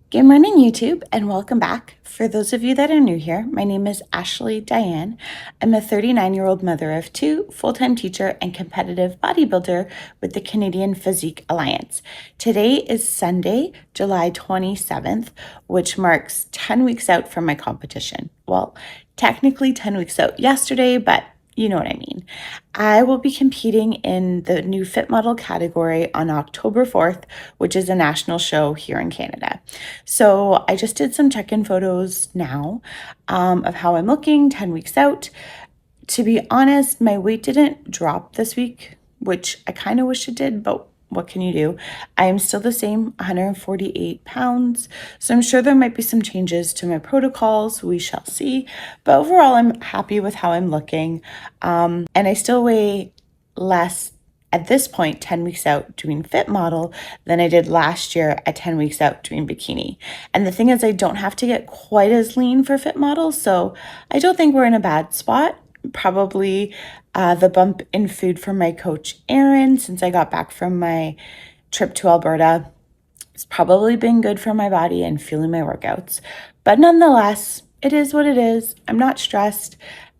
Good morning, YouTube, and welcome back. For those of you that are new here, my name is Ashley Diane. I'm a 39-year-old mother of two, full-time teacher, and competitive bodybuilder with the Canadian Physique Alliance. Today is Sunday, July 27th, which marks 10 weeks out from my competition. Well, technically 10 weeks out yesterday, but you know what I mean. I will be competing in the new Fit Model category on October 4th, which is a national show here in Canada. So I just did some check-in photos now of how I'm looking 10 weeks out. To be honest, my weight didn't drop this week, which I kind of wish it did, but what can you do? I am still the same, 148 pounds. So I'm sure there might be some changes to my protocols. We shall see. But overall, I'm happy with how I'm looking. And I still weigh less at this point, 10 weeks out doing Fit Model, than I did last year at 10 weeks out doing bikini. And the thing is, I don't have to get quite as lean for Fit Model. So I don't think we're in a bad spot. Probably the bump in food from my coach, Aaron, since I got back from my trip to Alberta. It's probably been good for my body and fueling my workouts. But nonetheless, it is what it is. I'm not stressed.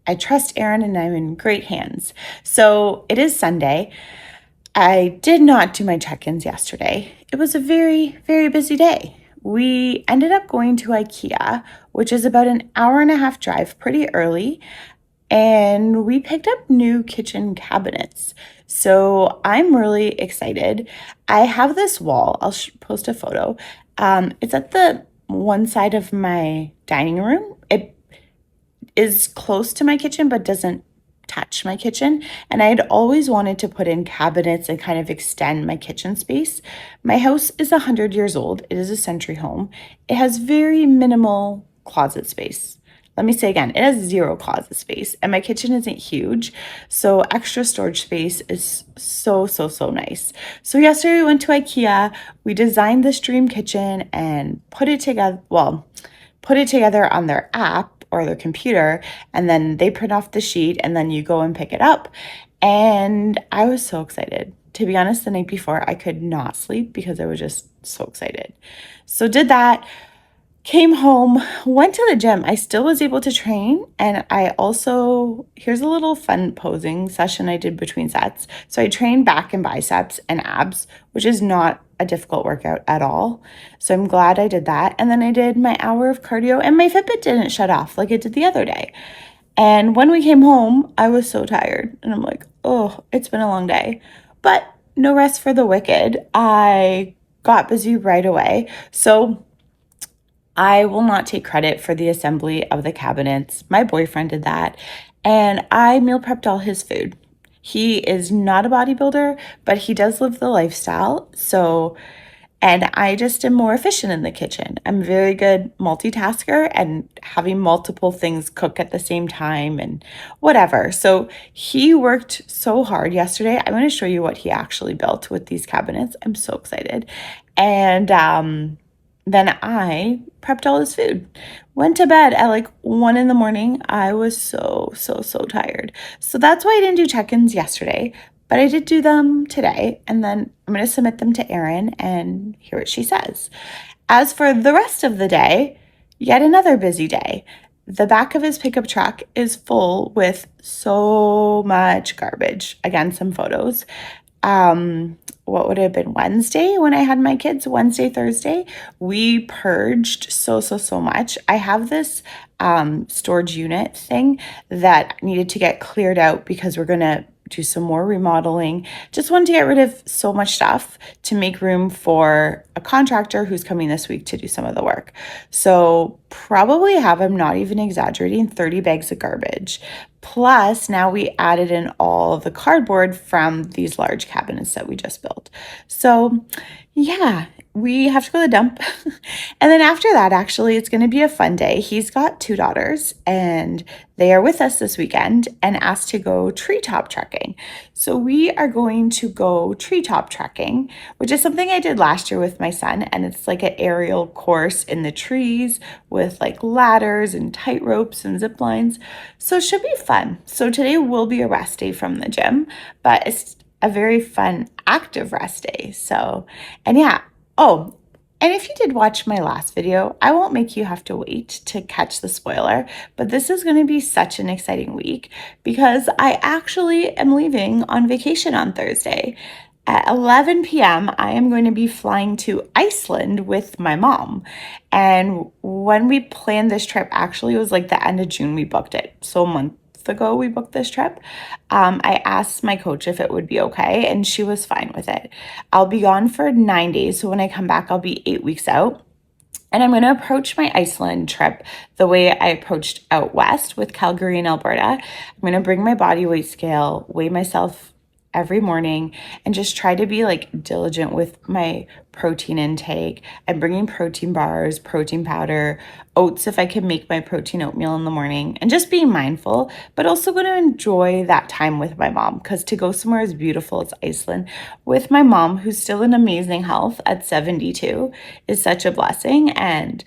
I trust Aaron and I'm in great hands. So it is Sunday. I did not do my check-ins yesterday. It was a very, very busy day. We ended up going to IKEA, which is about an hour and a half drive, pretty early, and we picked up new kitchen cabinets. So I'm really excited. I have this wall. I'll post a photo. It's at the one side of my dining room. It is close to my kitchen, but doesn't touch my kitchen. And I had always wanted to put in cabinets and kind of extend my kitchen space. My house is 100 years old. It is a century home. It has very minimal closet space. Let me say again, it has zero closet space and my kitchen isn't huge. So extra storage space is so nice. So yesterday we went to IKEA, we designed this dream kitchen and put it together on their app or their computer, and then they print off the sheet and then you go and pick it up. And I was so excited. To be honest, the night before I could not sleep because I was just so excited. So did that. Came home, went to the gym. I still was able to train. And I also, here's a little fun posing session I did between sets. So I trained back and biceps and abs, which is not a difficult workout at all. So I'm glad I did that. And then I did my hour of cardio and my Fitbit didn't shut off like it did the other day. And when we came home, I was so tired. And I'm like, oh, it's been a long day. But no rest for the wicked. I got busy right away. So I will not take credit for the assembly of the cabinets. My boyfriend did that, and I meal prepped all his food. He is not a bodybuilder, but he does live the lifestyle. And I just am more efficient in the kitchen. I'm a very good multitasker and having multiple things cook at the same time and whatever. So he worked so hard yesterday. I'm going to show you what he actually built with these cabinets. I'm so excited. And then I prepped all his food. Went to bed at like 1 in the morning. I was so tired. So that's why I didn't do check-ins yesterday, but I did do them today. And then I'm going to submit them to Erin and hear what she says. As for the rest of the day, yet another busy day. The back of his pickup truck is full with so much garbage. Again, some photos. What would it have been, Wednesday when I had my kids, Wednesday, Thursday, we purged so much. I have this storage unit thing that needed to get cleared out because we're going to do some more remodeling. Just wanted to get rid of so much stuff to make room for a contractor who's coming this week to do some of the work. So probably have, I'm not even exaggerating, 30 bags of garbage. Plus, now we added in all of the cardboard from these large cabinets that we just built. So yeah, we have to go to the dump. And then after that, actually, it's going to be a fun day. He's got two daughters and they are with us this weekend and asked to go treetop trekking. So we are going to go treetop trekking, which is something I did last year with my son. And it's like an aerial course in the trees with like ladders and tight ropes and zip lines. So it should be fun. So today will be a rest day from the gym, but it's a very fun, active rest day. So, and yeah. Oh, And if you did watch my last video, I won't make you have to wait to catch the spoiler, but this is going to be such an exciting week because I actually am leaving on vacation on Thursday. At 11 p.m., I am going to be flying to Iceland with my mom. And when we planned this trip, actually, it was like the end of June we booked it. So a month ago we booked this trip. I asked my coach if it would be okay, and she was fine with it. I'll be gone for 9 days, so when I come back, I'll be 8 weeks out. And I'm going to approach my Iceland trip the way I approached out west with Calgary and Alberta. I'm going to bring my body weight scale, weigh myself every morning, and just try to be like diligent with my protein intake. I'm bringing protein bars, protein powder, oats if I can make my protein oatmeal in the morning, and just being mindful, but also going to enjoy that time with my mom because to go somewhere as beautiful as Iceland with my mom, who's still in amazing health at 72, is such a blessing. And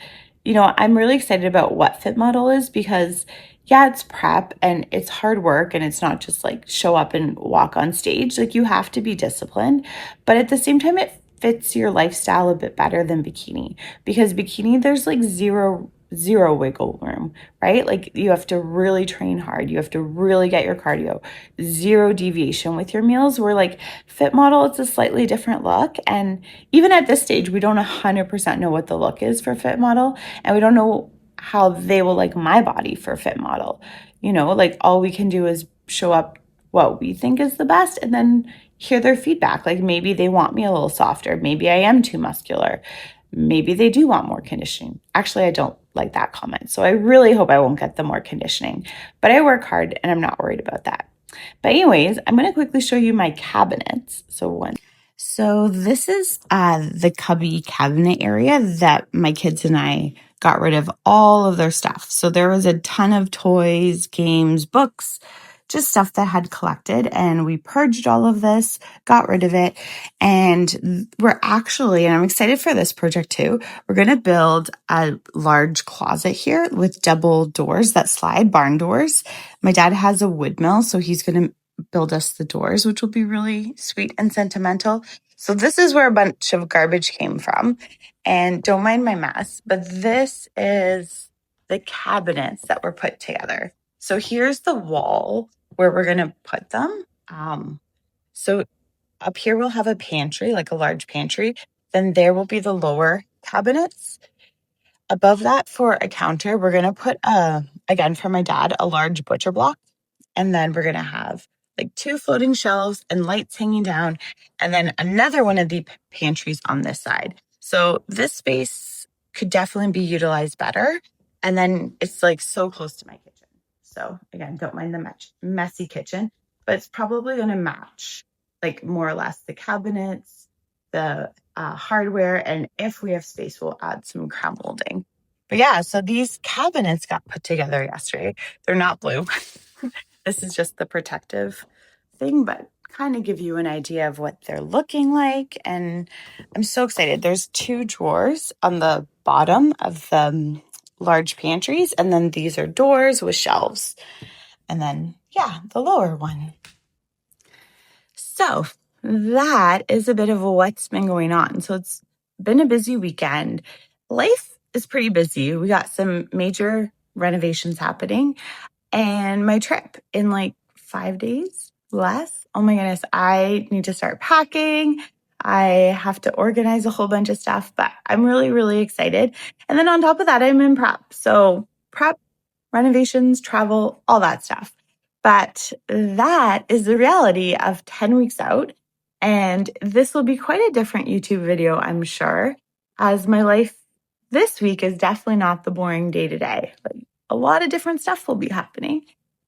I'm really excited about what Fit Model is because yeah, it's prep and it's hard work and it's not just like show up and walk on stage. Like you have to be disciplined, but at the same time, it fits your lifestyle a bit better than bikini because bikini, there's like zero wiggle room, right? Like you have to really train hard. You have to really get your cardio, zero deviation with your meals. Where like Fit Model, it's a slightly different look. And even at this stage, we don't 100% know what the look is for Fit Model. And we don't know how they will like my body for Fit Model. Like all we can do is show up what we think is the best and then hear their feedback. Like maybe they want me a little softer. Maybe I am too muscular. Maybe they do want more conditioning. Actually, I don't like that comment. So I really hope I won't get the more conditioning, but I work hard and I'm not worried about that. But anyways, I'm going to quickly show you my cabinets. So this is the cubby cabinet area that my kids and I got rid of all of their stuff. So there was a ton of toys, games, books, just stuff that had collected, and we purged all of this, got rid of it, and and I'm excited for this project too, we're going to build a large closet here with double doors that slide, barn doors. My dad has a wood mill, so he's going to build us the doors, which will be really sweet and sentimental. So this is where a bunch of garbage came from, and don't mind my mess, but this is the cabinets that were put together. So here's the wall where we're going to put them. So up here we'll have a pantry, like a large pantry. Then there will be the lower cabinets. Above that for a counter, we're going to put, again for my dad, a large butcher block. And then we're going to have like 2 floating shelves and lights hanging down. And then another one of the pantries on this side. So this space could definitely be utilized better. And then it's like so close to my kitchen. So again, don't mind the messy kitchen, but it's probably going to match like more or less the cabinets, the hardware. And if we have space, we'll add some crown molding. But yeah, so these cabinets got put together yesterday. They're not blue. This is just the protective thing, but kind of give you an idea of what they're looking like. And I'm so excited. There's 2 drawers on the bottom of the large pantries. And then these are doors with shelves. And then, yeah, the lower one. So that is a bit of what's been going on. So it's been a busy weekend. Life is pretty busy. We got some major renovations happening. And my trip in like 5 days less. Oh my goodness, I need to start packing. I have to organize a whole bunch of stuff, but I'm really, really excited. And then on top of that, I'm in prep. So prep, renovations, travel, all that stuff. But that is the reality of 10 weeks out. And this will be quite a different YouTube video, I'm sure, as my life this week is definitely not the boring day to day. A lot of different stuff will be happening.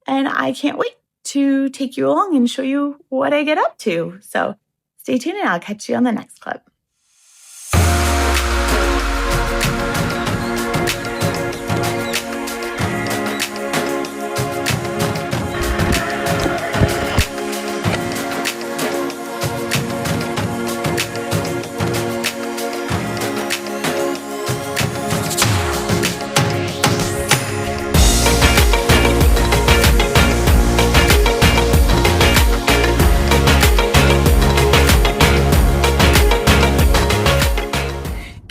And I can't wait to take you along and show you what I get up to. So stay tuned and I'll catch you on the next clip.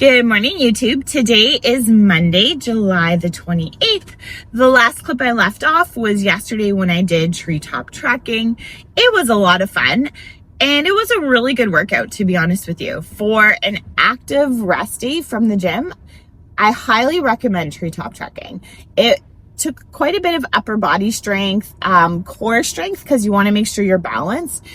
Good morning, YouTube. Today is Monday, July the 28th. The last clip I left off was yesterday when I did treetop trekking. It was a lot of fun, and it was a really good workout, to be honest with you. For an active rest day from the gym, I highly recommend treetop trekking. It took quite a bit of upper body strength, core strength, because you want to make sure you're balanced.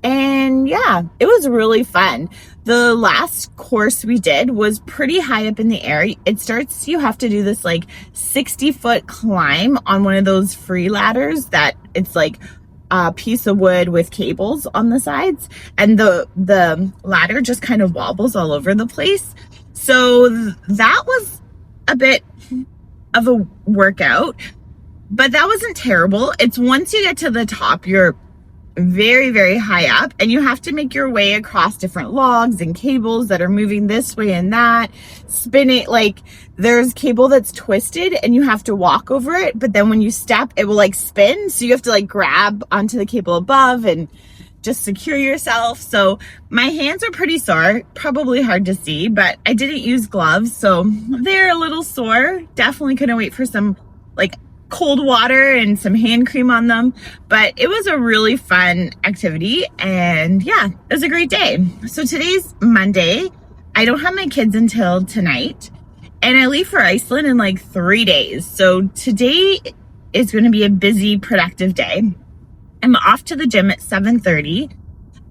And yeah, it was really fun. The last course we did was pretty high up in the air. You have to do this like 60-foot climb on one of those free ladders that it's like a piece of wood with cables on the sides. And the ladder just kind of wobbles all over the place. So that was a bit of a workout, but that wasn't terrible. It's once you get to the top, you're very, very high up, and you have to make your way across different logs and cables that are moving this way and that, spinning. Like, there's cable that's twisted and you have to walk over it, but then when you step, it will like spin, so you have to like grab onto the cable above and just secure yourself. So my hands are pretty sore, probably hard to see, but I didn't use gloves, so they're a little sore. Definitely couldn't wait for some like cold water and some hand cream on them, but it was a really fun activity, and yeah, it was a great day. So today's Monday. I don't have my kids until tonight, and I leave for Iceland in like 3 days. So today is going to be a busy, productive day. I'm off to the gym at 7:30.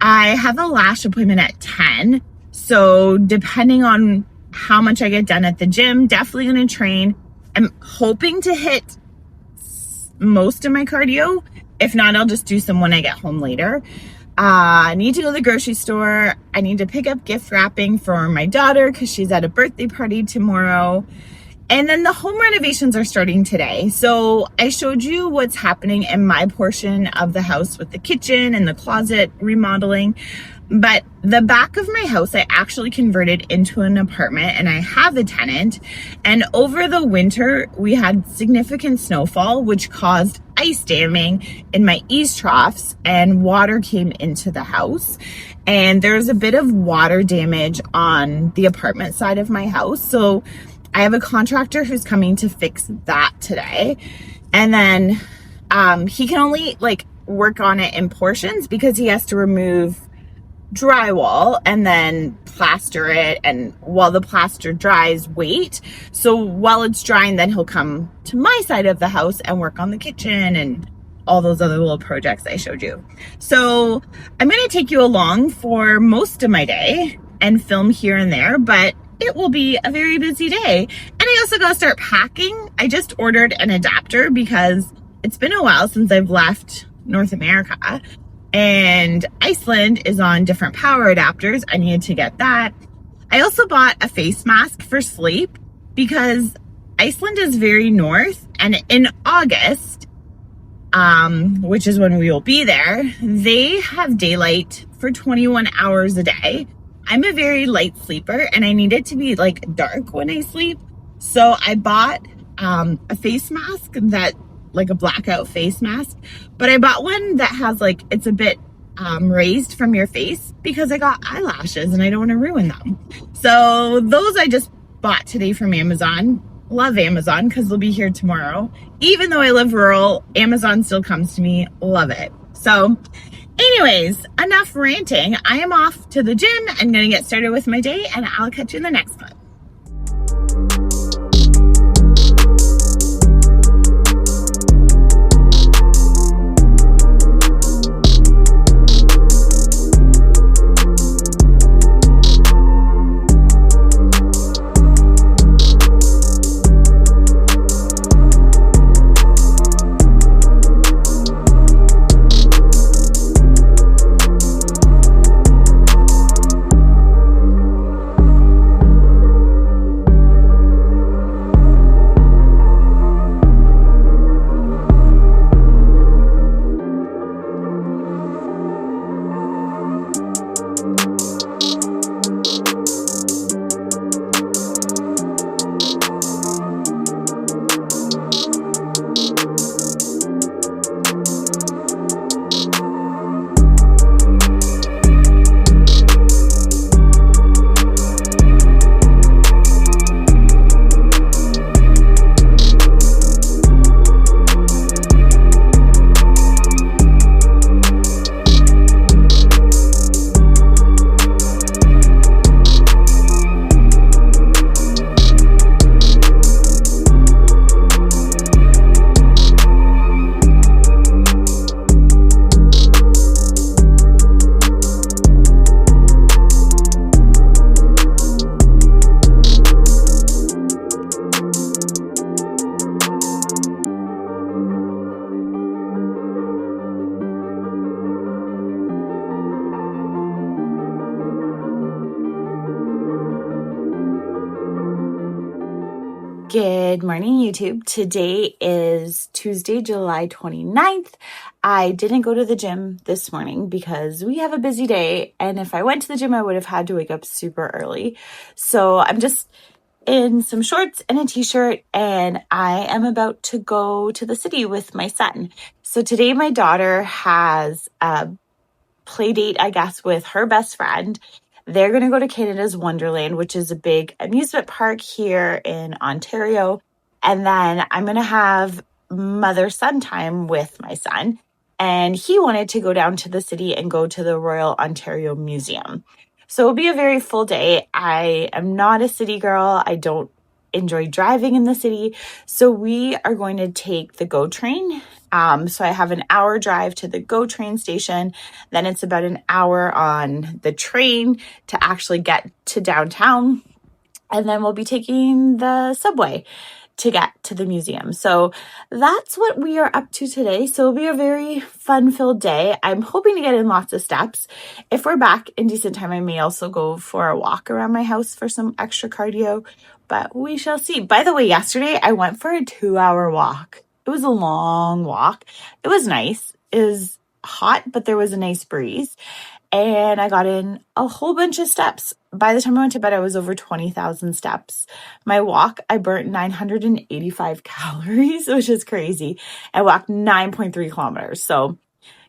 I have a lash appointment at 10. So depending on how much I get done at the gym, definitely going to train. I'm hoping to hit most of my cardio. If not, I'll just do some when I get home later. I need to go to the grocery store. I need to pick up gift wrapping for my daughter because she's at a birthday party tomorrow. And then the home renovations are starting today. So I showed you what's happening in my portion of the house with the kitchen and the closet remodeling. But the back of my house, I actually converted into an apartment, and I have a tenant. And over the winter, we had significant snowfall, which caused ice damming in my eaves troughs, and water came into the house. And there's a bit of water damage on the apartment side of my house. So I have a contractor who's coming to fix that today. And then he can only like work on it in portions because he has to remove drywall and then plaster it, and while the plaster dries, wait. So while it's drying, then he'll come to my side of the house and work on the kitchen and all those other little projects I showed you. So I'm going to take you along for most of my day and film here and there, but it will be a very busy day. And I also got to start packing. I just ordered an adapter because it's been a while since I've left North America, and Iceland is on different power adapters. I needed to get that. I also bought a face mask for sleep because Iceland is very north, and in August, which is when we will be there, they have daylight for 21 hours a day. I'm a very light sleeper, and I need it to be like dark when I sleep. So I bought a face mask that like a blackout face mask, but I bought one that has like, it's a bit raised from your face because I got eyelashes and I don't want to ruin them. So those I just bought today from Amazon. Love Amazon because they'll be here tomorrow. Even though I live rural, Amazon still comes to me. Love it. So anyways, enough ranting. I am off to the gym. I'm going to get started with my day, and I'll catch you in the next clip. Good morning, YouTube. Today is Tuesday, July 29th. I didn't go to the gym this morning because we have a busy day. And if I went to the gym, I would have had to wake up super early. So I'm just in some shorts and a t-shirt, and I am about to go to the city with my son. So today my daughter has a play date, I guess, with her best friend. They're going to go to Canada's Wonderland, which is a big amusement park here in Ontario. And then I'm going to have mother-son time with my son. And he wanted to go down to the city and go to the Royal Ontario Museum. So it'll be a very full day. I am not a city girl. I don't enjoy driving in the city. So we are going to take the GO train. So I have an hour drive to the GO train station. Then it's about an hour on the train to actually get to downtown. And then we'll be taking the subway to get to the museum. So that's what we are up to today. So it'll be a very fun-filled day. I'm hoping to get in lots of steps. If we're back in decent time, I may also go for a walk around my house for some extra cardio, but we shall see. By the way, yesterday I went for a 2-hour walk. It was a long walk. It was nice. It was hot, but there was a nice breeze. And I got in a whole bunch of steps. By the time I went to bed, I was over 20,000 steps. My walk, I burnt 985 calories, which is crazy. I walked 9.3 kilometers. So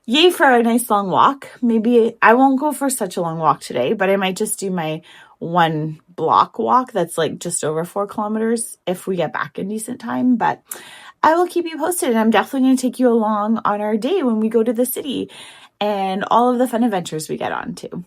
yay for a nice long walk. Maybe I won't go for such a long walk today, but I might just do my one block walk that's like just over 4 kilometers if we get back in decent time. But I will keep you posted, and I'm definitely going to take you along on our day when we go to the city and all of the fun adventures we get on to.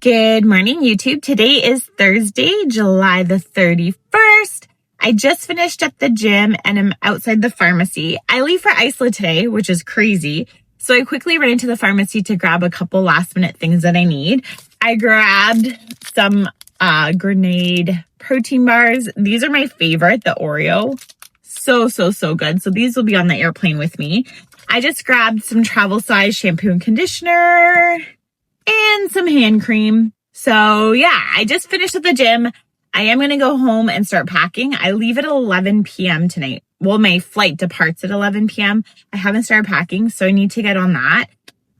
Good morning, YouTube. Today is Thursday, July the 31st. I just finished at the gym and I'm outside the pharmacy. I leave for Iceland today, which is crazy. So I quickly ran into the pharmacy to grab a couple last minute things that I need. I grabbed some Grenade protein bars. These are my favorite, the Oreo. So good. So these will be on the airplane with me. I just grabbed some travel size shampoo and conditioner and some hand cream. So yeah, I just finished at the gym. I am going to go home and start packing. I leave at 11 p.m. tonight. Well, my flight departs at 11 p.m. I haven't started packing, so I need to get on that.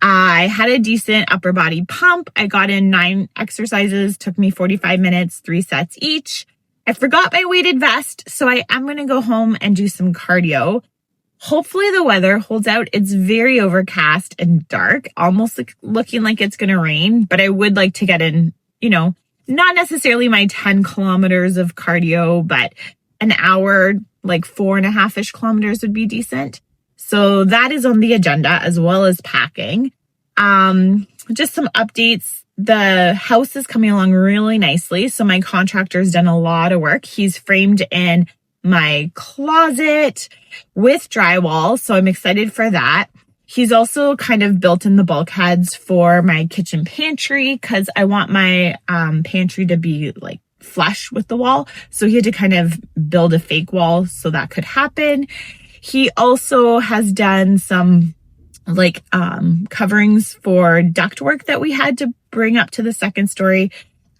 I had a decent upper body pump. I got in 9 exercises, took me 45 minutes, 3 sets each. I forgot my weighted vest, so I am going to go home and do some cardio. Hopefully the weather holds out. It's very overcast and dark, almost looking like it's going to rain, but I would like to get in, not necessarily my 10 kilometers of cardio, but an hour, like 4.5-ish kilometers would be decent. So that is on the agenda, as well as packing. Just some updates. The house is coming along really nicely. So my contractor's done a lot of work. He's framed in my closet with drywall, so I'm excited for that. He's also kind of built in the bulkheads for my kitchen pantry because I want my pantry to be like flush with the wall. So he had to kind of build a fake wall so that could happen. He also has done some coverings for ductwork that we had to bring up to the second story,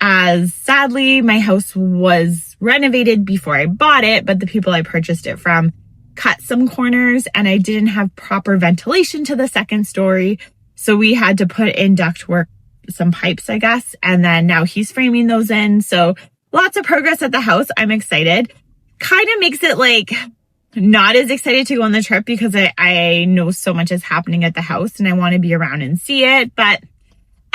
as sadly my house was renovated before I bought it, but the people I purchased it from cut some corners and I didn't have proper ventilation to the second story. So we had to put in ductwork, some pipes, I guess. And then now he's framing those in. So lots of progress at the house. I'm excited. Kind of makes it like not as excited to go on the trip because I know so much is happening at the house and I want to be around and see it. But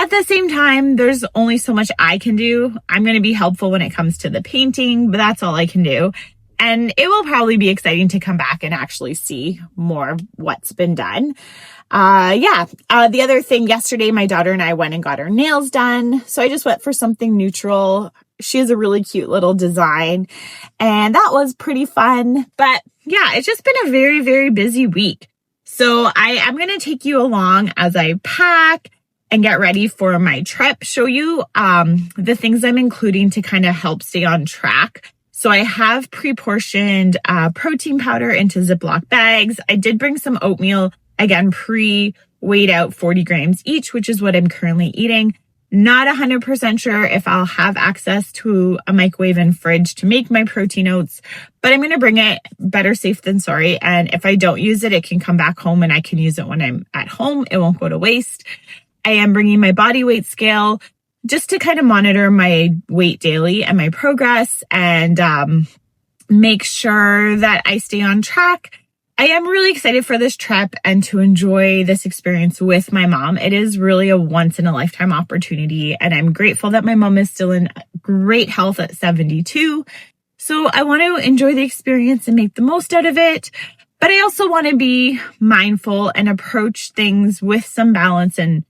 At the same time, there's only so much I can do. I'm going to be helpful when it comes to the painting, but that's all I can do. And it will probably be exciting to come back and actually see more of what's been done. The other thing, yesterday, my daughter and I went and got her nails done. So I just went for something neutral. She has a really cute little design, and that was pretty fun. But yeah, it's just been a very, very busy week. So I am going to take you along as I pack and get ready for my trip, show you the things I'm including to kind of help stay on track. So I have pre-portioned protein powder into Ziploc bags. I did bring some oatmeal, again, pre-weighed out 40 grams each, which is what I'm currently eating. Not 100% sure if I'll have access to a microwave and fridge to make my protein oats, but I'm going to bring it. Better safe than sorry. And if I don't use it, it can come back home and I can use it when I'm at home. It won't go to waste. I am bringing my body weight scale just to kind of monitor my weight daily and my progress and make sure that I stay on track. I am really excited for this trip and to enjoy this experience with my mom. It is really a once in a lifetime opportunity, and I'm grateful that my mom is still in great health at 72. So I want to enjoy the experience and make the most out of it. But I also want to be mindful and approach things with some balance and,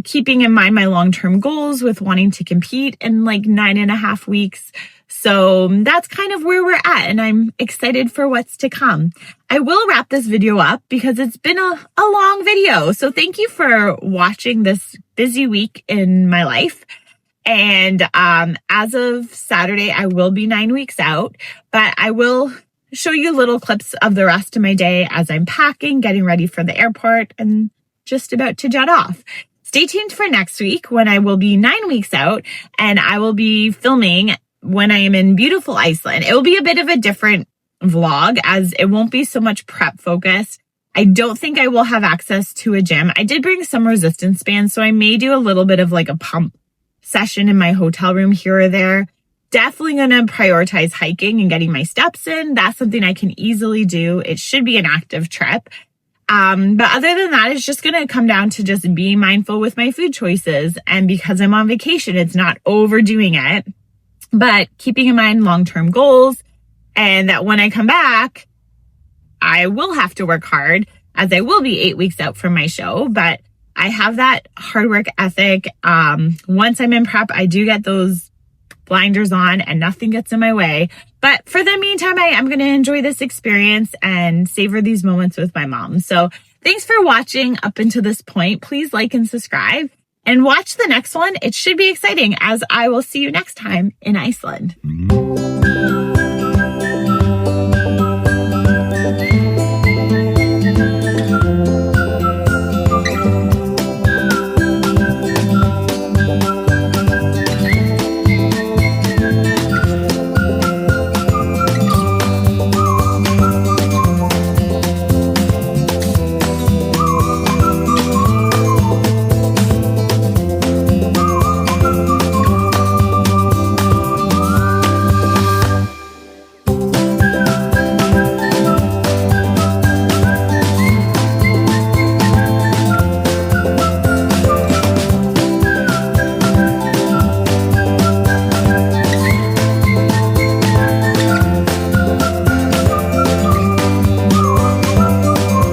keeping in mind my long-term goals with wanting to compete in like 9.5 weeks. So that's kind of where we're at, and I'm excited for what's to come. I will wrap this video up because it's been a long video. So thank you for watching this busy week in my life. And as of Saturday, I will be 9 weeks out, but I will show you little clips of the rest of my day as I'm packing, getting ready for the airport, and just about to jet off. Stay tuned for next week when I will be 9 weeks out, and I will be filming when I am in beautiful Iceland. It will be a bit of a different vlog as it won't be so much prep focused. I don't think I will have access to a gym. I did bring some resistance bands, so I may do a little bit of like a pump session in my hotel room here or there. Definitely going to prioritize hiking and getting my steps in. That's something I can easily do. It should be an active trip. But other than that, it's just going to come down to just being mindful with my food choices. And because I'm on vacation, it's not overdoing it, but keeping in mind long-term goals, and that when I come back, I will have to work hard as I will be 8 weeks out from my show, but I have that hard work ethic. Once I'm in prep, I do get those blinders on and nothing gets in my way. But for the meantime, I am going to enjoy this experience and savor these moments with my mom. So thanks for watching up until this point. Please like and subscribe and watch the next one. It should be exciting, as I will see you next time in Iceland.